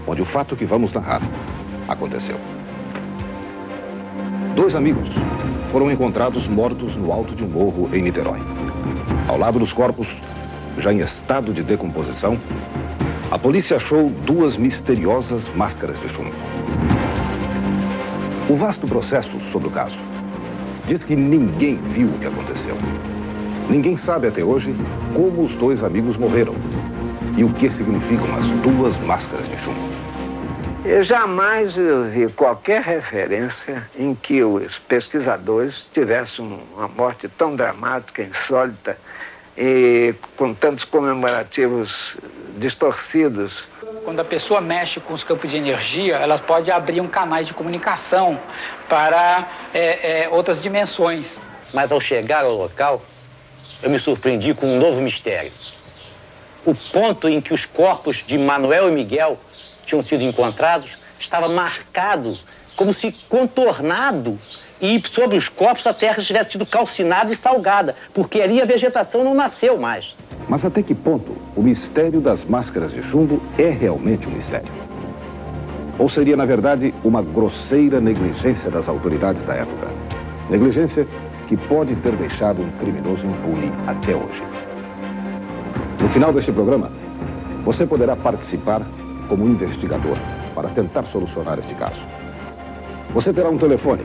onde o fato que vamos narrar aconteceu. 2 amigos foram encontrados mortos no alto de um morro em Niterói. Ao lado dos corpos, já em estado de decomposição, a polícia achou 2 misteriosas máscaras de chumbo. O vasto processo sobre o caso diz que ninguém viu o que aconteceu. Ninguém sabe até hoje como os 2 amigos morreram e o que significam as 2 máscaras de chumbo. Eu jamais vi qualquer referência em que os pesquisadores tivessem uma morte tão dramática, insólita e com tantos comemorativos distorcidos. Quando a pessoa mexe com os campos de energia, ela pode abrir canais de comunicação para outras dimensões. Mas ao chegar ao local, eu me surpreendi com um novo mistério. O ponto em que os corpos de Manuel e Miguel tinham sido encontrados estava marcado, como se contornado, e sobre os corpos a terra tivesse sido calcinada e salgada, porque ali a vegetação não nasceu mais. Mas até que ponto o mistério das máscaras de chumbo é realmente um mistério? Ou seria, na verdade, uma grosseira negligência das autoridades da época? Negligência que pode ter deixado um criminoso impune até hoje. No final deste programa, você poderá participar como investigador para tentar solucionar este caso. Você terá um telefone,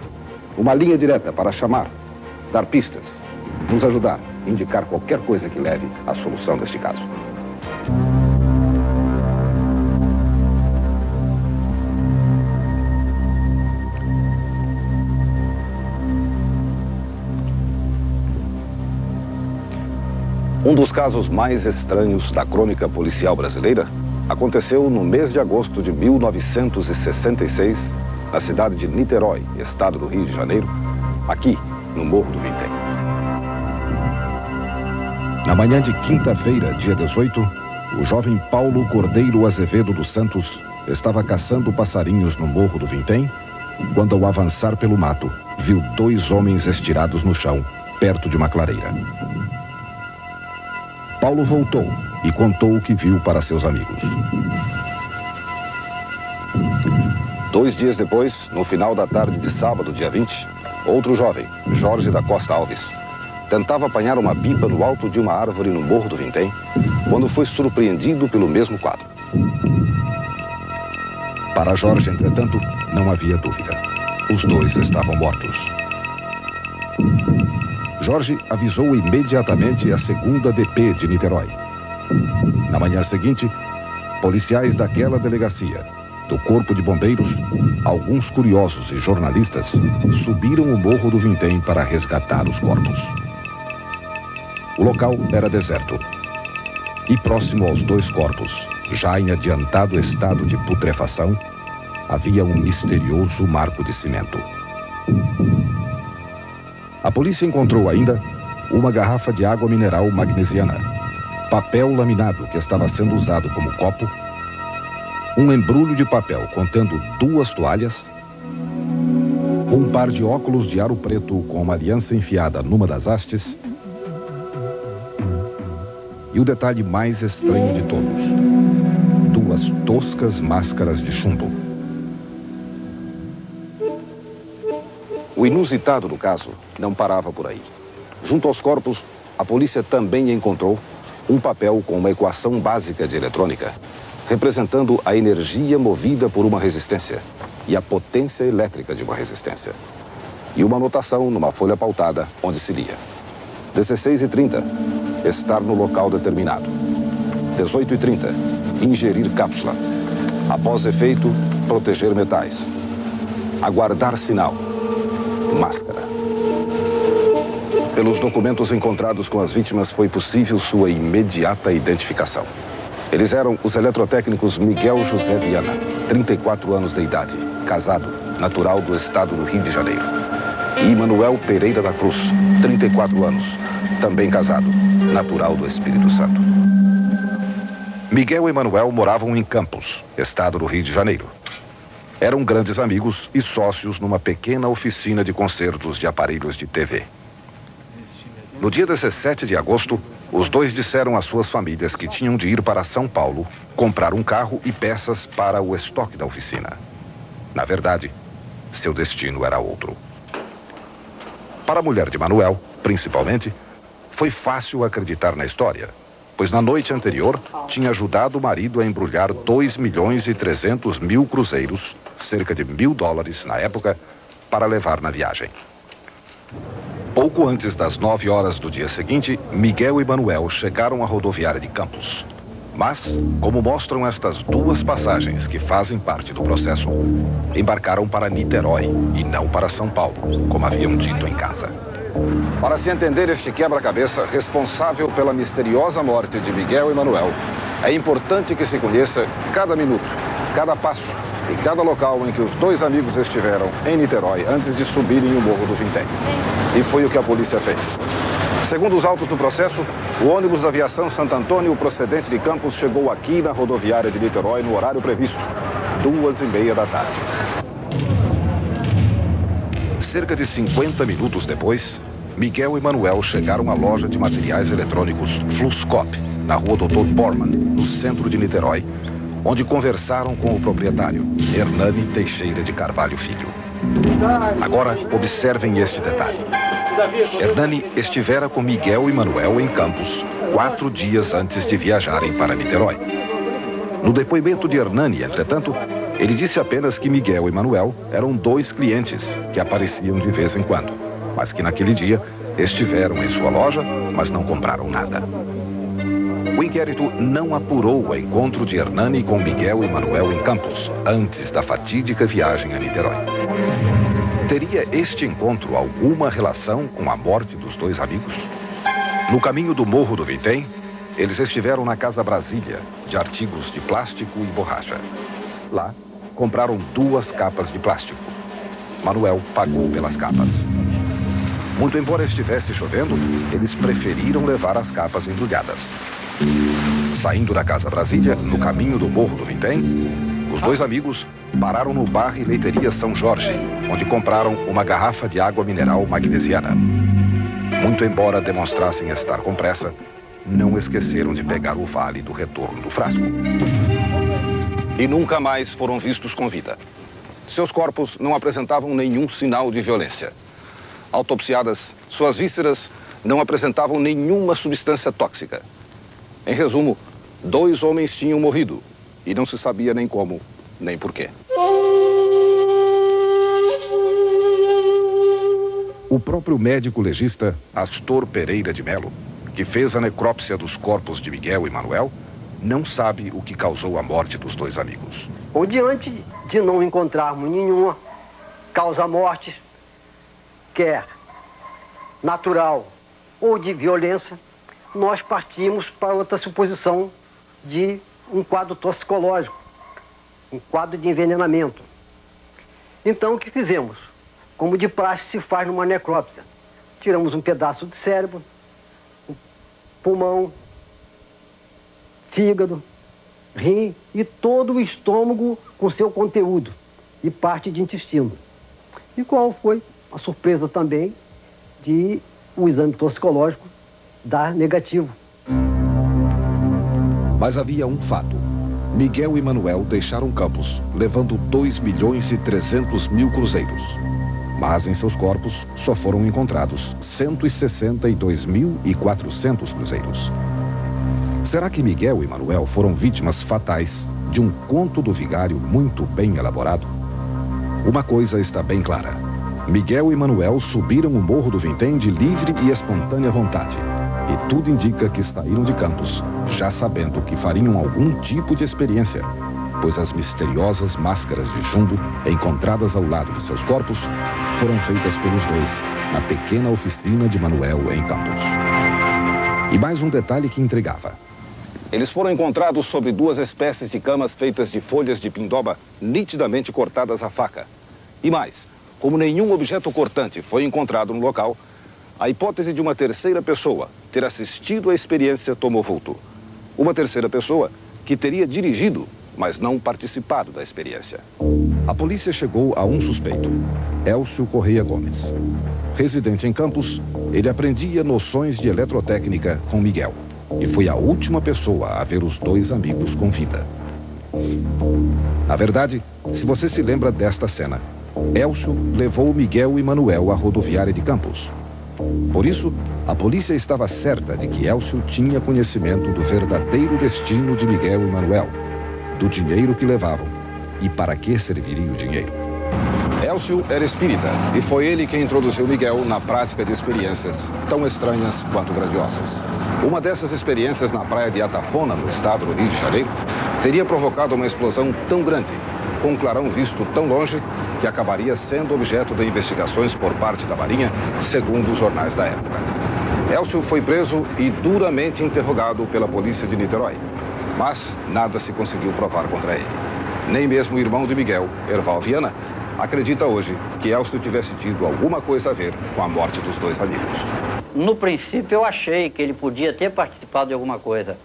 uma linha direta para chamar, dar pistas, nos ajudar, indicar qualquer coisa que leve à solução deste caso. Um dos casos mais estranhos da crônica policial brasileira aconteceu no mês de agosto de 1966, na cidade de Niterói, estado do Rio de Janeiro, aqui no Morro do Vintém. Na manhã de quinta-feira, dia 18, o jovem Paulo Cordeiro Azevedo dos Santos estava caçando passarinhos no Morro do Vintém, quando, ao avançar pelo mato, viu 2 homens estirados no chão, perto de uma clareira. Paulo voltou e contou o que viu para seus amigos. 2 dias depois, no final da tarde de sábado, dia 20, outro jovem, Jorge da Costa Alves, tentava apanhar uma pipa no alto de uma árvore no Morro do Vintém, quando foi surpreendido pelo mesmo quadro. Para Jorge, entretanto, não havia dúvida. Os 2 estavam mortos. Jorge avisou imediatamente a 2ª DP de Niterói. Na manhã seguinte, policiais daquela delegacia, do Corpo de Bombeiros, alguns curiosos e jornalistas subiram o Morro do Vintém para resgatar os corpos. O local era deserto. E próximo aos 2 corpos, já em adiantado estado de putrefação, havia um misterioso marco de cimento. A polícia encontrou ainda uma garrafa de água mineral magnesiana, papel laminado que estava sendo usado como copo, um embrulho de papel contendo 2 toalhas, um par de óculos de aro preto com uma aliança enfiada numa das hastes e o detalhe mais estranho de todos, 2 toscas máscaras de chumbo. O inusitado do caso não parava por aí. Junto aos corpos, a polícia também encontrou um papel com uma equação básica de eletrônica, representando a energia movida por uma resistência e a potência elétrica de uma resistência. E uma anotação numa folha pautada, onde se lia: 16h30, estar no local determinado. 18h30, ingerir cápsula. Após efeito, proteger metais. Aguardar sinal. Máscara. Pelos documentos encontrados com as vítimas, foi possível sua imediata identificação. Eles eram os eletrotécnicos Miguel José Viana, 34 anos de idade, casado, natural do estado do Rio de Janeiro. E Manuel Pereira da Cruz, 34 anos, também casado, natural do Espírito Santo. Miguel e Manuel moravam em Campos, estado do Rio de Janeiro. Eram grandes amigos e sócios numa pequena oficina de consertos de aparelhos de TV. No dia 17 de agosto, os dois disseram às suas famílias que tinham de ir para São Paulo, comprar um carro e peças para o estoque da oficina. Na verdade, seu destino era outro. Para a mulher de Manuel, principalmente, foi fácil acreditar na história, pois na noite anterior tinha ajudado o marido a embrulhar 2.300.000 cruzeiros, cerca de $1.000 na época, para levar na viagem. Pouco antes das 9 horas do dia seguinte, Miguel e Manuel chegaram à rodoviária de Campos. Mas, como mostram estas duas passagens que fazem parte do processo, embarcaram para Niterói e não para São Paulo, como haviam dito em casa. Para se entender este quebra-cabeça responsável pela misteriosa morte de Miguel e Manuel, é importante que se conheça cada minuto, cada passo e cada local em que os dois amigos estiveram em Niterói antes de subirem o Morro do Vintém. E foi o que a polícia fez. Segundo os autos do processo, o ônibus da aviação Santo Antônio procedente de Campos chegou aqui na rodoviária de Niterói no horário previsto, 2h30 da tarde. Cerca de 50 minutos depois, Miguel e Manuel chegaram à loja de materiais eletrônicos Fluscop, na rua Dr. Bormann, no centro de Niterói, onde conversaram com o proprietário, Hernani Teixeira de Carvalho Filho. Agora, observem este detalhe. Hernani estivera com Miguel e Manuel em Campos 4 dias antes de viajarem para Niterói. No depoimento de Hernani, entretanto, ele disse apenas que Miguel e Manuel eram 2 clientes que apareciam de vez em quando, mas que naquele dia estiveram em sua loja, mas não compraram nada. O inquérito não apurou o encontro de Hernani com Miguel e Manuel em Campos, antes da fatídica viagem a Niterói. Teria este encontro alguma relação com a morte dos 2 amigos? No caminho do Morro do Vintém, eles estiveram na Casa Brasília, de artigos de plástico e borracha. Lá, compraram 2 capas de plástico. Manuel pagou pelas capas. Muito embora estivesse chovendo, eles preferiram levar as capas embrulhadas. Saindo da Casa Brasília, no caminho do Morro do Vintém, os 2 amigos pararam no bar e leiteria São Jorge, onde compraram uma garrafa de água mineral magnesiana. Muito embora demonstrassem estar com pressa, não esqueceram de pegar o vale do retorno do frasco. E nunca mais foram vistos com vida. Seus corpos não apresentavam nenhum sinal de violência. Autopsiadas, suas vísceras não apresentavam nenhuma substância tóxica. Em resumo, 2 homens tinham morrido e não se sabia nem como, nem porquê. O próprio médico legista Astor Pereira de Melo, que fez a necrópsia dos corpos de Miguel e Manuel, não sabe o que causou a morte dos 2 amigos. Ou diante de não encontrarmos nenhuma causa-morte, quer natural ou de violência, nós partimos para outra suposição de um quadro toxicológico, um quadro de envenenamento. Então, o que fizemos? Como de praxe se faz numa necrópsia. Tiramos um pedaço do cérebro, pulmão, fígado, rim e todo o estômago com seu conteúdo e parte de intestino. E qual foi a surpresa também de o exame toxicológico dar negativo. Mas havia um fato. Miguel e Manuel deixaram Campos, levando 2.300.000 cruzeiros. Mas em seus corpos só foram encontrados 162.400 cruzeiros. Será que Miguel e Manuel foram vítimas fatais de um conto do vigário muito bem elaborado? Uma coisa está bem clara. Miguel e Manuel subiram o Morro do Vintém de livre e espontânea vontade. E tudo indica que saíram de Campos, já sabendo que fariam algum tipo de experiência, pois as misteriosas máscaras de chumbo encontradas ao lado de seus corpos foram feitas pelos 2 na pequena oficina de Manuel em Campos. E mais um detalhe que intrigava. Eles foram encontrados sobre 2 espécies de camas feitas de folhas de pindoba nitidamente cortadas à faca. E mais, como nenhum objeto cortante foi encontrado no local, a hipótese de uma terceira pessoa ter assistido à experiência tomou vulto. Uma terceira pessoa que teria dirigido, mas não participado da experiência. A polícia chegou a um suspeito, Elcio Correia Gomes. Residente em Campos, ele aprendia noções de eletrotécnica com Miguel e foi a última pessoa a ver os dois amigos com vida. Na verdade, se você se lembra desta cena, Elcio levou Miguel e Manuel à rodoviária de Campos. Por isso, a polícia estava certa de que Elcio tinha conhecimento do verdadeiro destino de Miguel e Manuel, do dinheiro que levavam e para que serviria o dinheiro. Elcio era espírita e foi ele quem introduziu Miguel na prática de experiências tão estranhas quanto grandiosas. Uma dessas experiências na praia de Atafona, no estado do Rio de Janeiro, teria provocado uma explosão tão grande, com um clarão visto tão longe, que acabaria sendo objeto de investigações por parte da Marinha, segundo os jornais da época. Elcio foi preso e duramente interrogado pela polícia de Niterói, mas nada se conseguiu provar contra ele. Nem mesmo o irmão de Miguel, Erval Viana, acredita hoje que Elcio tivesse tido alguma coisa a ver com a morte dos dois amigos. No princípio eu achei que ele podia ter participado de alguma coisa,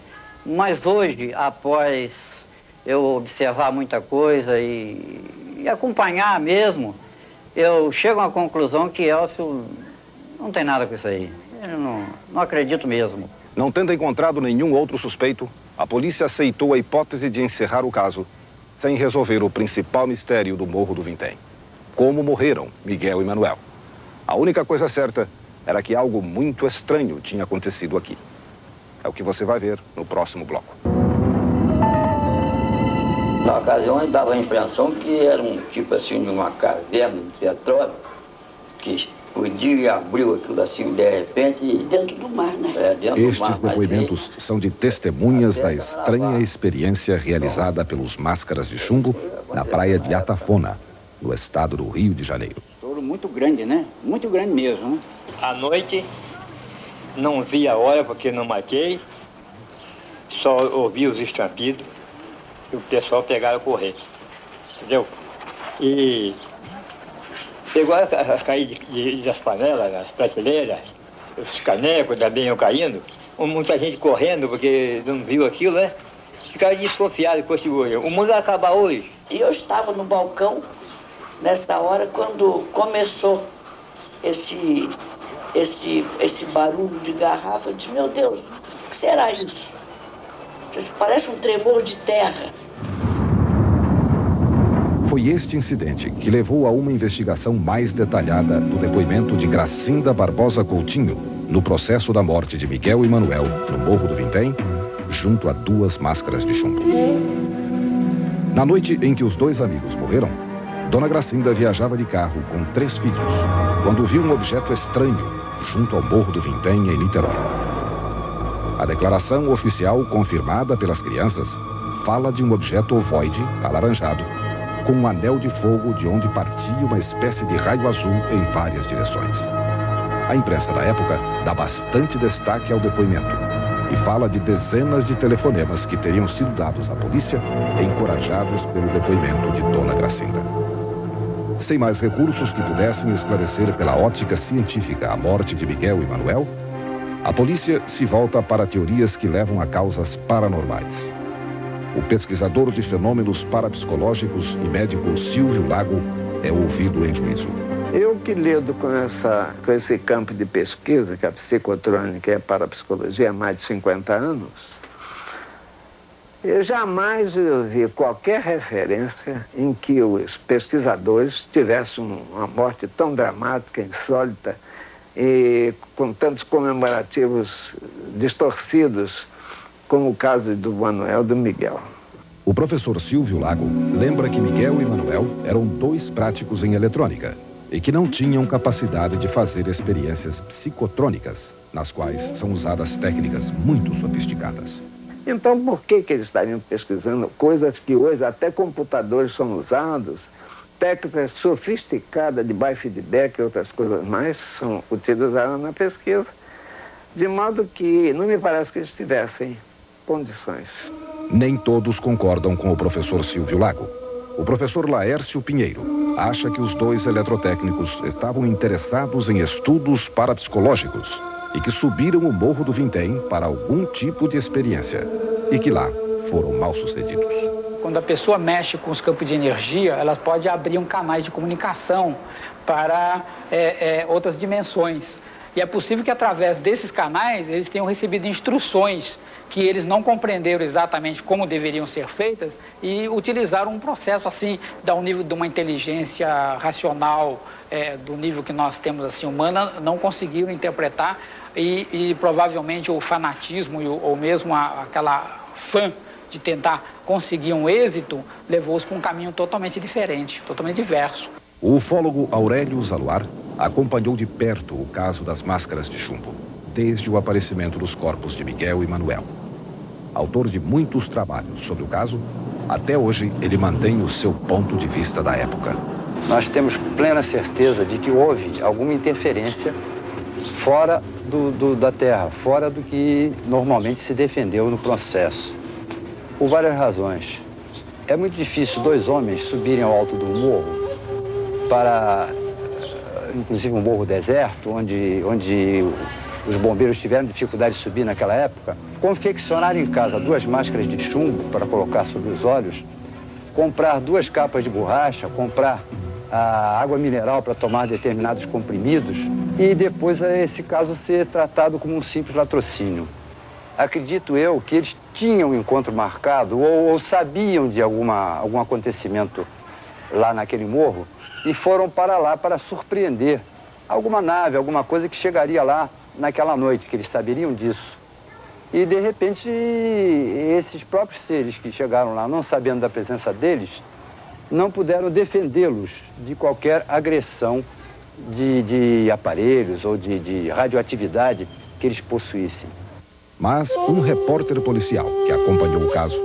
mas hoje, após eu observar muita coisa e acompanhar mesmo, eu chego à conclusão que Elcio não tem nada com isso aí. Eu não acredito mesmo. Não tendo encontrado nenhum outro suspeito, a polícia aceitou a hipótese de encerrar o caso, sem resolver o principal mistério do Morro do Vintém. Como morreram Miguel e Manuel. A única coisa certa era que algo muito estranho tinha acontecido aqui. É o que você vai ver no próximo bloco. Na ocasião, dava a impressão que era um tipo assim de uma caverna de petróleo que explodiu e abriu aquilo assim de repente. Dentro do mar, né? Estes depoimentos são de testemunhas da estranha experiência realizada pelos máscaras de chumbo na praia de Atafona, no estado do Rio de Janeiro. Estouro muito grande, né? Muito grande mesmo, né? À noite, não vi a hora porque não marquei, só ouvi os estampidos e o pessoal pegaram a correr, entendeu? E pegou as caídas das panelas, as prateleiras, os canecos também iam caindo, muita gente correndo porque não viu aquilo, né? Ficaram desconfiados com esse olho. O mundo vai acabar hoje. E eu estava no balcão nessa hora quando começou esse barulho de garrafa. Eu disse, meu Deus, o que será isso? Isso parece um tremor de terra. Foi este incidente que levou a uma investigação mais detalhada do depoimento de Gracinda Barbosa Coutinho no processo da morte de Miguel e Manuel no Morro do Vintém, junto a duas máscaras de chumbo. Na noite em que os dois amigos morreram, Dona Gracinda viajava de carro com 3 filhos, quando viu um objeto estranho junto ao Morro do Vintém, em Niterói. A declaração oficial confirmada pelas crianças fala de um objeto ovoide, alaranjado, com um anel de fogo de onde partia uma espécie de raio azul em várias direções. A imprensa da época dá bastante destaque ao depoimento e fala de dezenas de telefonemas que teriam sido dados à polícia, encorajados pelo depoimento de Dona Gracinda. Sem mais recursos que pudessem esclarecer pela ótica científica a morte de Miguel e Manuel, a polícia se volta para teorias que levam a causas paranormais. O pesquisador de fenômenos parapsicológicos e médico Silvio Lago é ouvido em juízo. Eu que lido com esse campo de pesquisa, que a psicotrônica e a parapsicologia há mais de 50 anos, eu jamais vi qualquer referência em que os pesquisadores tivessem uma morte tão dramática, insólita e com tantos comemorativos distorcidos, como o caso do Manuel e do Miguel. O professor Silvio Lago lembra que Miguel e Manuel eram 2 práticos em eletrônica e que não tinham capacidade de fazer experiências psicotrônicas, nas quais são usadas técnicas muito sofisticadas. Então, por que eles estariam pesquisando coisas que hoje até computadores são usados, técnicas sofisticadas de biofeedback e outras coisas mais são utilizadas na pesquisa, de modo que não me parece que eles tivessem condições. Nem todos concordam com o professor Silvio Lago. O professor Laércio Pinheiro acha que os 2 eletrotécnicos estavam interessados em estudos parapsicológicos e que subiram o Morro do Vintém para algum tipo de experiência e que lá foram mal sucedidos. quando a pessoa mexe com os campos de energia, ela pode abrir um canal de comunicação para outras dimensões. E é possível que através desses canais eles tenham recebido instruções que eles não compreenderam exatamente como deveriam ser feitas e utilizaram um processo assim, ao nível de uma inteligência racional, do nível que nós temos assim humana, não conseguiram interpretar e provavelmente o fanatismo ou mesmo aquela fã de tentar conseguir um êxito levou-os para um caminho totalmente diferente, totalmente diverso. O ufólogo Aurélio Zaluar acompanhou de perto o caso das máscaras de chumbo, desde o aparecimento dos corpos de Miguel e Manuel. Autor de muitos trabalhos sobre o caso, até hoje ele mantém o seu ponto de vista da época. Nós temos plena certeza de que houve alguma interferência fora da Terra, fora do que normalmente se defendeu no processo. Por várias razões. É muito difícil dois homens subirem ao alto do morro para, inclusive um morro deserto, onde os bombeiros tiveram dificuldade de subir naquela época, confeccionar em casa 2 máscaras de chumbo para colocar sobre os olhos, comprar 2 capas de borracha, comprar a água mineral para tomar determinados comprimidos e depois esse caso ser tratado como um simples latrocínio. Acredito eu que eles tinham um encontro marcado ou sabiam de algum acontecimento lá naquele morro e foram para lá para surpreender alguma nave, alguma coisa que chegaria lá naquela noite, que eles saberiam disso. E, de repente, esses próprios seres que chegaram lá, não sabendo da presença deles, não puderam defendê-los de qualquer agressão de aparelhos ou de radioatividade que eles possuíssem. Mas um repórter policial que acompanhou o caso,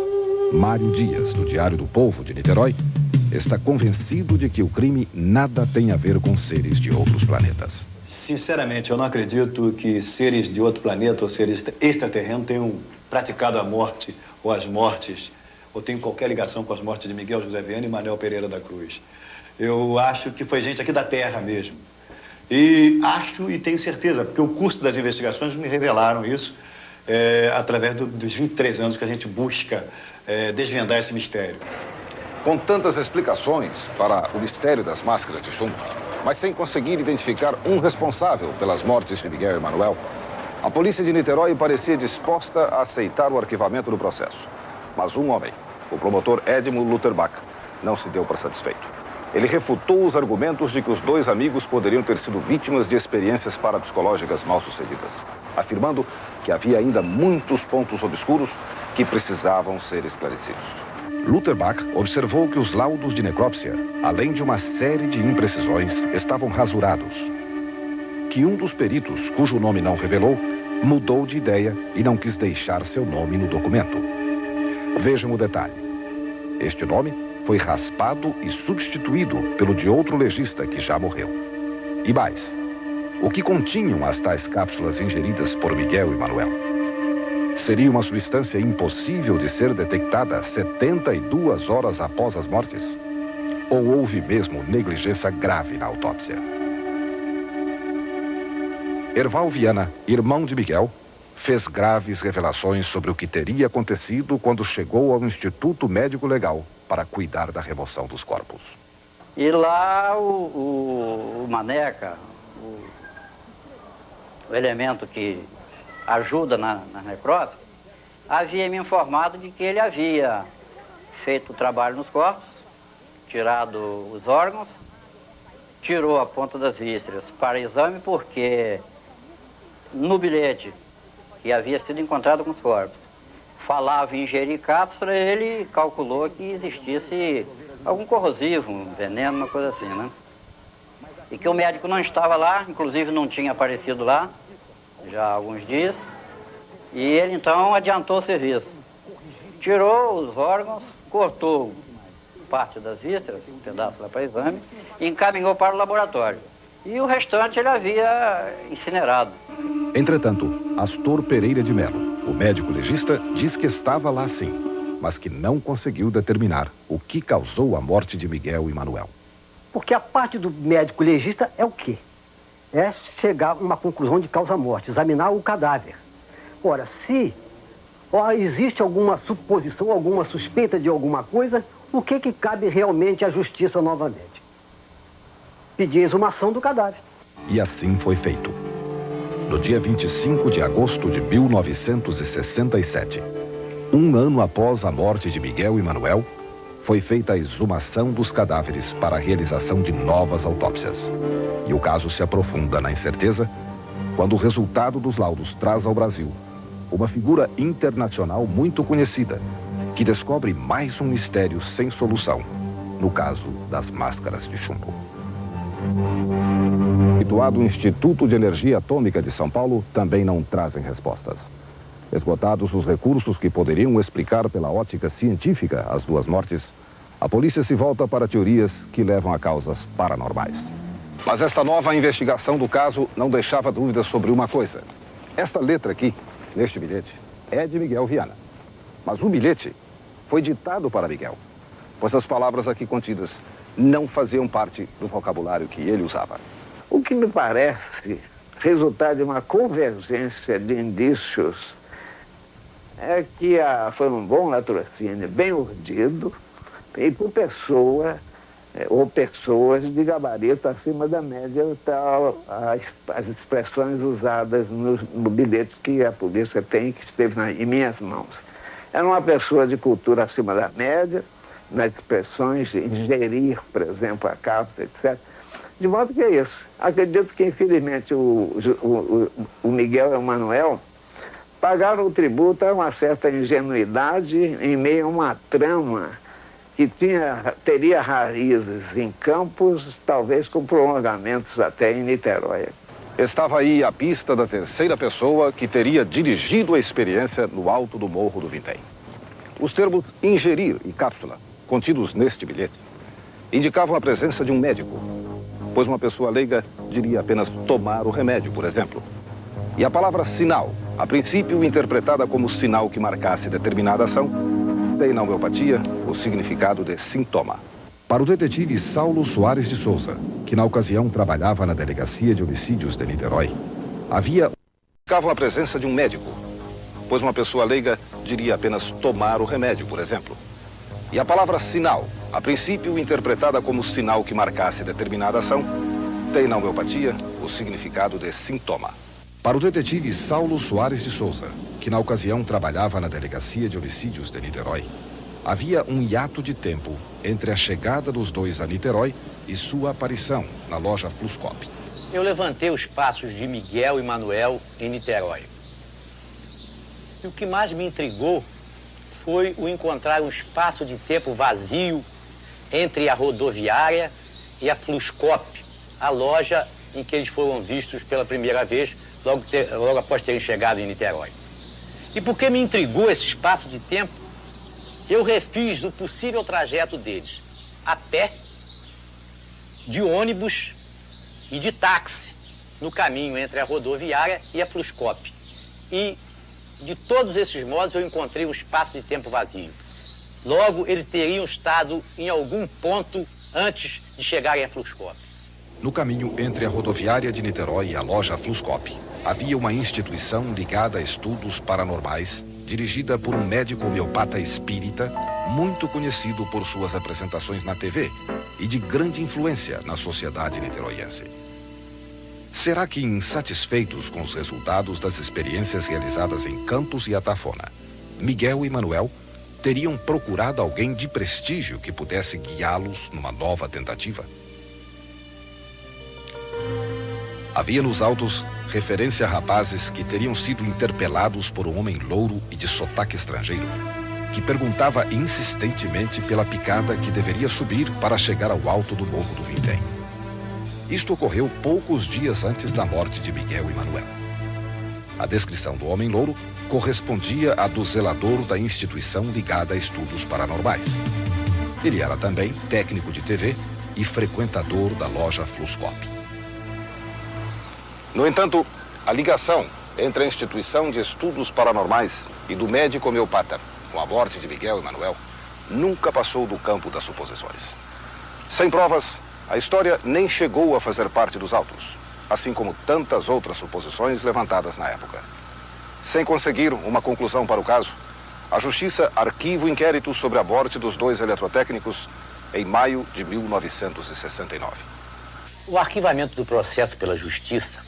Mário Dias, do Diário do Povo de Niterói, está convencido de que o crime nada tem a ver com seres de outros planetas. Sinceramente, eu não acredito que seres de outro planeta ou seres extraterrenos tenham praticado a morte ou as mortes, ou tenham qualquer ligação com as mortes de Miguel José Viana e Manuel Pereira da Cruz. Eu acho que foi gente aqui da Terra mesmo. E acho e tenho certeza, porque o curso das investigações me revelaram isso através dos 23 anos que a gente busca desvendar esse mistério. Com tantas explicações para o mistério das máscaras de chumbo, mas sem conseguir identificar um responsável pelas mortes de Miguel e Manuel, a polícia de Niterói parecia disposta a aceitar o arquivamento do processo. Mas um homem, o promotor Edmo Lutherbach, não se deu por satisfeito. Ele refutou os argumentos de que os 2 amigos poderiam ter sido vítimas de experiências parapsicológicas mal-sucedidas, afirmando que havia ainda muitos pontos obscuros que precisavam ser esclarecidos. Lutherbach observou que os laudos de necrópsia, além de uma série de imprecisões, estavam rasurados. Que um dos peritos, cujo nome não revelou, mudou de ideia e não quis deixar seu nome no documento. Vejam o detalhe. Este nome foi raspado e substituído pelo de outro legista que já morreu. E mais, o que continham as tais cápsulas ingeridas por Miguel e Manuel? Seria uma substância impossível de ser detectada 72 horas após as mortes? Ou houve mesmo negligência grave na autópsia? Erval Viana, irmão de Miguel, fez graves revelações sobre o que teria acontecido quando chegou ao Instituto Médico Legal para cuidar da remoção dos corpos. E lá o Maneca, o elemento que ajuda na necrópsia, havia me informado de que ele havia feito o trabalho nos corpos, tirado os órgãos, tirou a ponta das vísceras para exame porque no bilhete que havia sido encontrado com os corpos falava em ingerir cápsula, ele calculou que existisse algum corrosivo, um veneno, uma coisa assim, né? E que o médico não estava lá, inclusive não tinha aparecido lá já há alguns dias, e ele então adiantou o serviço. Tirou os órgãos, cortou parte das vísceras, um pedaço lá para exame, e encaminhou para o laboratório. E o restante ele havia incinerado. Entretanto, Astor Pereira de Melo, o médico legista, diz que estava lá sim, mas que não conseguiu determinar o que causou a morte de Miguel e Manuel. Porque a parte do médico legista é o quê? É chegar a uma conclusão de causa-morte, examinar o cadáver. Ora, se existe alguma suposição, alguma suspeita de alguma coisa, o que cabe realmente à justiça novamente? Pedir a exumação do cadáver. E assim foi feito. No dia 25 de agosto de 1967, um ano após a morte de Miguel e Manuel, foi feita a exumação dos cadáveres para a realização de novas autópsias. E o caso se aprofunda na incerteza quando o resultado dos laudos traz ao Brasil uma figura internacional muito conhecida, que descobre mais um mistério sem solução, no caso das máscaras de chumbo. O Instituto de Energia Atômica de São Paulo também não trazem respostas. Esgotados os recursos que poderiam explicar pela ótica científica as duas mortes, a polícia se volta para teorias que levam a causas paranormais. Mas esta nova investigação do caso não deixava dúvidas sobre uma coisa. Esta letra aqui, neste bilhete, é de Miguel Viana. Mas o bilhete foi ditado para Miguel, pois as palavras aqui contidas não faziam parte do vocabulário que ele usava. O que me parece resultar de uma convergência de indícios é que foi um bom latrocínio bem urdido e por pessoa ou pessoas de gabarito acima da média, tal as expressões usadas no bilhete que a polícia tem, que esteve em minhas mãos. Era uma pessoa de cultura acima da média, nas expressões de ingerir, por exemplo, a capta, etc. De modo que é isso. Acredito que, infelizmente, o Miguel e o Manuel pagaram o tributo a uma certa ingenuidade em meio a uma trama que teria raízes em Campos, talvez com prolongamentos até em Niterói. Estava aí a pista da terceira pessoa que teria dirigido a experiência no alto do Morro do Vintém. Os termos ingerir e cápsula, contidos neste bilhete, indicavam a presença de um médico, pois uma pessoa leiga diria apenas tomar o remédio, por exemplo. E a palavra sinal, a princípio interpretada como sinal que marcasse determinada ação, tem na homeopatia o significado de sintoma. Para o detetive Saulo Soares de Souza, que na ocasião trabalhava na Delegacia de Homicídios de Niterói, indicavam a presença de um médico, pois uma pessoa leiga diria apenas tomar o remédio, por exemplo. E a palavra sinal, a princípio interpretada como sinal que marcasse determinada ação, tem na homeopatia o significado de sintoma. Para o detetive Saulo Soares de Souza, que na ocasião trabalhava na Delegacia de Homicídios de Niterói, havia um hiato de tempo entre a chegada dos dois a Niterói e sua aparição na loja Fluscop. Eu levantei os passos de Miguel e Manuel em Niterói. E o que mais me intrigou foi o encontrar um espaço de tempo vazio entre a rodoviária e a Fluscop, a loja em que eles foram vistos pela primeira vez, logo após terem chegado em Niterói. E porque me intrigou esse espaço de tempo, eu refiz o possível trajeto deles a pé, de ônibus e de táxi no caminho entre a rodoviária e a Fluscop. E de todos esses modos eu encontrei um espaço de tempo vazio. Logo, eles teriam estado em algum ponto antes de chegarem à Fluscop. No caminho entre a rodoviária de Niterói e a loja Fluscop, havia uma instituição ligada a estudos paranormais, dirigida por um médico homeopata espírita, muito conhecido por suas apresentações na TV e de grande influência na sociedade niteroiense. Será que, insatisfeitos com os resultados das experiências realizadas em Campos e Atafona, Miguel e Manuel teriam procurado alguém de prestígio que pudesse guiá-los numa nova tentativa? Havia nos autos referência a rapazes que teriam sido interpelados por um homem louro e de sotaque estrangeiro, que perguntava insistentemente pela picada que deveria subir para chegar ao alto do Morro do Vintém. Isto ocorreu poucos dias antes da morte de Miguel e Manuel. A descrição do homem louro correspondia à do zelador da instituição ligada a estudos paranormais. Ele era também técnico de TV e frequentador da loja Fluscop. No entanto, a ligação entre a instituição de estudos paranormais e do médico homeopata com a morte de Miguel e Manuel nunca passou do campo das suposições. Sem provas, a história nem chegou a fazer parte dos autos, assim como tantas outras suposições levantadas na época. Sem conseguir uma conclusão para o caso, A Justiça arquiva o inquérito sobre a morte dos dois eletrotécnicos em maio de 1969. O arquivamento do processo pela Justiça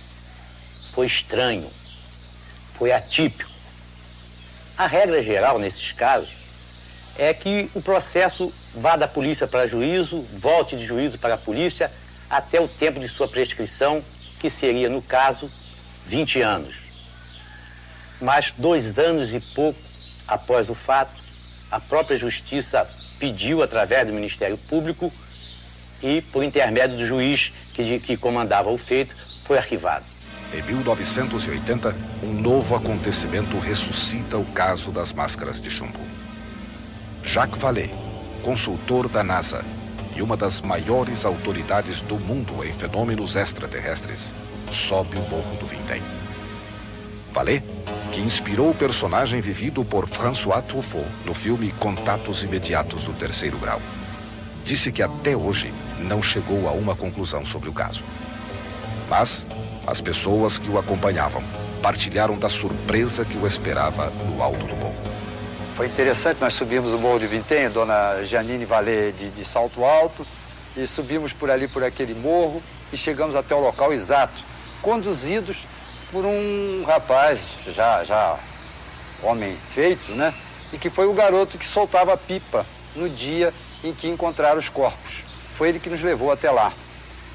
foi estranho, foi atípico. A regra geral nesses casos é que o processo vá da polícia para juízo, volte de juízo para a polícia até o tempo de sua prescrição, que seria, no caso, 20 anos. Mas 2 anos e pouco após o fato, a própria Justiça pediu, através do Ministério Público e, por intermédio do juiz que comandava o feito, foi arquivado. Em 1980, um novo acontecimento ressuscita o caso das máscaras de chumbo. Jacques Vallée, consultor da NASA e uma das maiores autoridades do mundo em fenômenos extraterrestres, sobe o Morro do Vintém. Vallée, que inspirou o personagem vivido por François Truffaut no filme Contatos Imediatos do Terceiro Grau, disse que até hoje não chegou a uma conclusão sobre o caso. Mas as pessoas que o acompanhavam partilharam da surpresa que o esperava no alto do morro. Foi interessante, nós subimos o Morro de Vintém, dona Janine Vallée de salto alto, e subimos por ali, por aquele morro, e chegamos até o local exato, conduzidos por um rapaz, já homem feito, né? E que foi o garoto que soltava a pipa no dia em que encontraram os corpos. Foi ele que nos levou até lá.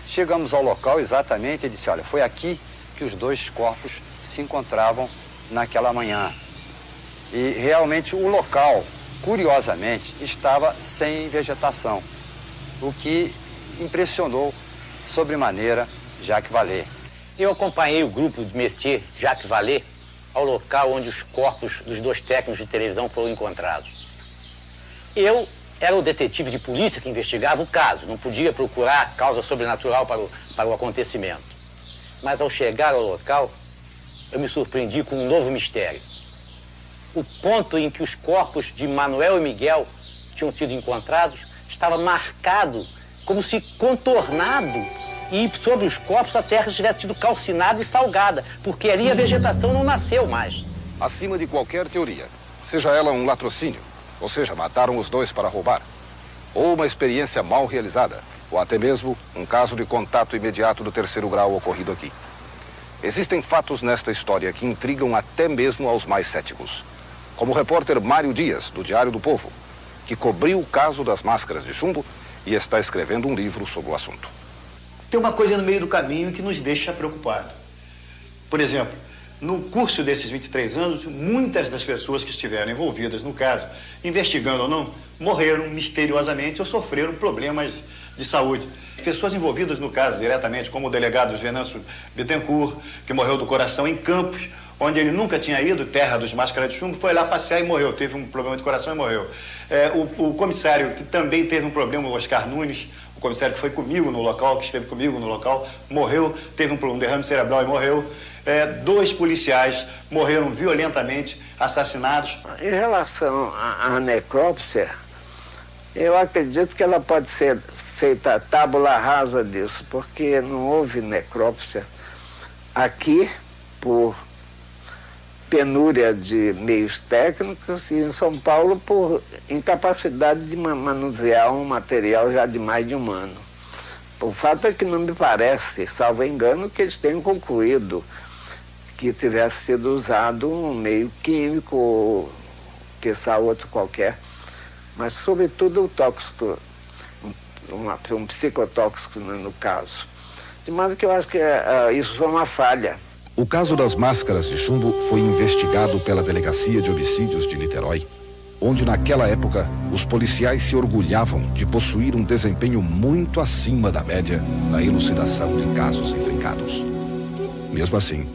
Chegamos ao local exatamente e disse, olha, foi aqui que os 2 corpos se encontravam naquela manhã. E realmente o local, curiosamente, estava sem vegetação, o que impressionou sobremaneira Jacques Vallée. Eu acompanhei o grupo de Monsieur Jacques Vallée ao local onde os corpos dos 2 técnicos de televisão foram encontrados. Eu era o detetive de polícia que investigava o caso, não podia procurar causa sobrenatural para o acontecimento. Mas ao chegar ao local, eu me surpreendi com um novo mistério. O ponto em que os corpos de Manuel e Miguel tinham sido encontrados estava marcado, como se contornado, e sobre os corpos a terra tivesse sido calcinada e salgada, porque ali a vegetação não nasceu mais. Acima de qualquer teoria, seja ela um latrocínio, ou seja, mataram os 2 para roubar, ou uma experiência mal realizada, ou até mesmo um caso de contato imediato do terceiro grau ocorrido aqui. Existem fatos nesta história que intrigam até mesmo aos mais céticos, como o repórter Mário Dias, do Diário do Povo, que cobriu o caso das máscaras de chumbo e está escrevendo um livro sobre o assunto. Tem uma coisa no meio do caminho que nos deixa preocupados. Por exemplo, no curso desses 23 anos, muitas das pessoas que estiveram envolvidas no caso, investigando ou não, morreram misteriosamente ou sofreram problemas de saúde. Pessoas envolvidas no caso diretamente, como o delegado Venâncio Bittencourt, que morreu do coração em Campos, onde ele nunca tinha ido, terra dos máscaras de chumbo, foi lá passear e morreu. Teve um problema de coração e morreu. O comissário, que também teve um problema, o Oscar Nunes, o comissário que foi comigo no local, que esteve comigo no local, morreu, teve um derrame cerebral e morreu. 2 policiais morreram violentamente, assassinados. Em relação à necrópsia, eu acredito que ela pode ser feita tábula rasa disso, porque não houve necrópsia aqui por penúria de meios técnicos e em São Paulo por incapacidade de manusear um material já de mais de um ano. O fato é que não me parece, salvo engano, que eles tenham concluído que tivesse sido usado um meio químico ou quiçá outro qualquer, mas sobretudo o tóxico, um psicotóxico no caso. De modo que eu acho que isso foi uma falha. O caso das máscaras de chumbo foi investigado pela Delegacia de Homicídios de Niterói, onde naquela época os policiais se orgulhavam de possuir um desempenho muito acima da média na elucidação de casos intrincados. Mesmo assim,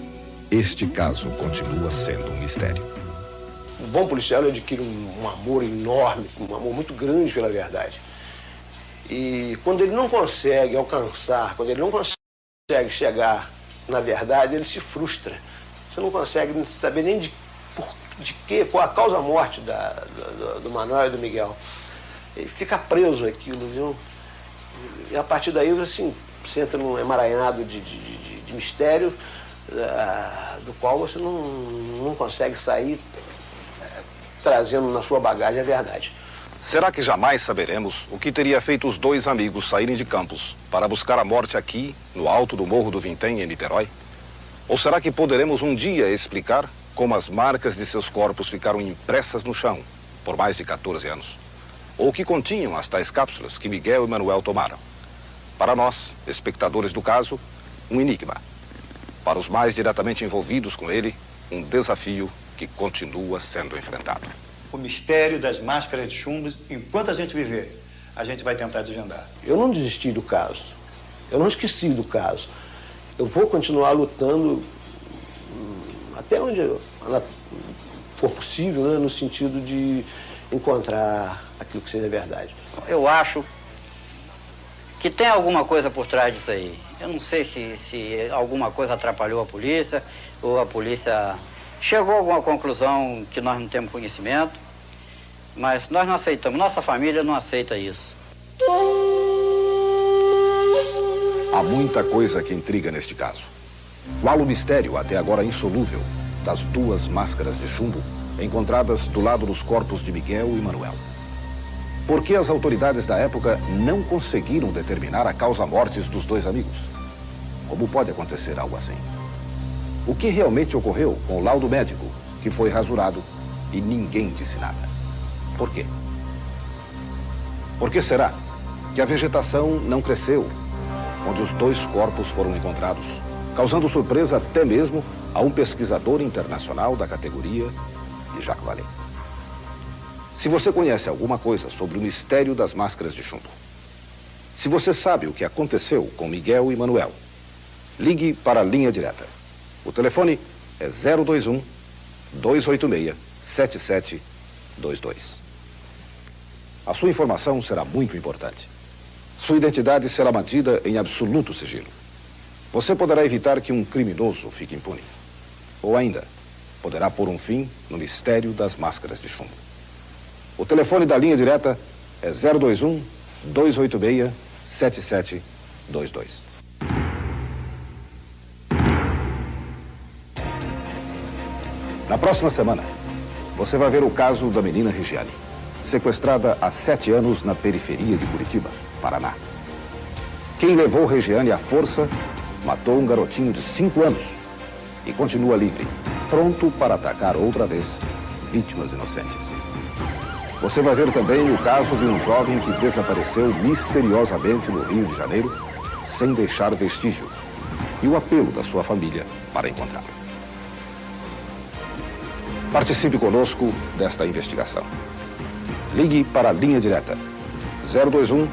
este caso continua sendo um mistério. Um bom policial adquire um amor enorme, um amor muito grande pela verdade. E quando ele não consegue alcançar, quando ele não consegue chegar na verdade, ele se frustra. Você não consegue saber nem de qual a causa-morte do Manuel e do Miguel. Ele fica preso aquilo, viu? E a partir daí, assim, você entra num emaranhado de mistério do qual você não consegue sair trazendo na sua bagagem a verdade. Será que jamais saberemos o que teria feito os dois amigos saírem de Campos para buscar a morte aqui, no alto do Morro do Vintém, em Niterói? Ou será que poderemos um dia explicar como as marcas de seus corpos ficaram impressas no chão por mais de 14 anos? Ou o que continham as tais cápsulas que Miguel e Manuel tomaram? Para nós, espectadores do caso, um enigma. Para os mais diretamente envolvidos com ele, um desafio que continua sendo enfrentado. O mistério das máscaras de chumbo, enquanto a gente viver, a gente vai tentar desvendar. Eu não desisti do caso. Eu não esqueci do caso. Eu vou continuar lutando até onde for possível, né, no sentido de encontrar aquilo que seja verdade. Eu acho que tem alguma coisa por trás disso aí. Eu não sei se alguma coisa atrapalhou a polícia, ou a polícia chegou a alguma conclusão que nós não temos conhecimento, mas nós não aceitamos, nossa família não aceita isso. Há muita coisa que intriga neste caso. Qual o mistério, até agora insolúvel, das duas máscaras de chumbo encontradas do lado dos corpos de Miguel e Manuel? Por que as autoridades da época não conseguiram determinar a causa-mortes dos dois amigos? Como pode acontecer algo assim? O que realmente ocorreu com o laudo médico, que foi rasurado e ninguém disse nada? Por quê? Por que será que a vegetação não cresceu onde os dois corpos foram encontrados, causando surpresa até mesmo a um pesquisador internacional da categoria de Jacques Vallée? Se você conhece alguma coisa sobre o mistério das máscaras de chumbo, se você sabe o que aconteceu com Miguel e Manuel, ligue para a linha direta. O telefone é 021 286 7722. A sua informação será muito importante. Sua identidade será mantida em absoluto sigilo. Você poderá evitar que um criminoso fique impune. Ou ainda, poderá pôr um fim no mistério das máscaras de chumbo. O telefone da linha direta é 021 286 7722. Na próxima semana, você vai ver o caso da menina Regiane, sequestrada há 7 anos na periferia de Curitiba, Paraná. Quem levou Regiane à força matou um garotinho de 5 anos e continua livre, pronto para atacar outra vez vítimas inocentes. Você vai ver também o caso de um jovem que desapareceu misteriosamente no Rio de Janeiro, sem deixar vestígio, e o apelo da sua família para encontrá-lo. Participe conosco desta investigação. Ligue para a linha direta 021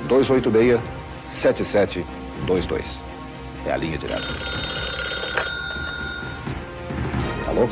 286 7722. É a linha direta. Alô?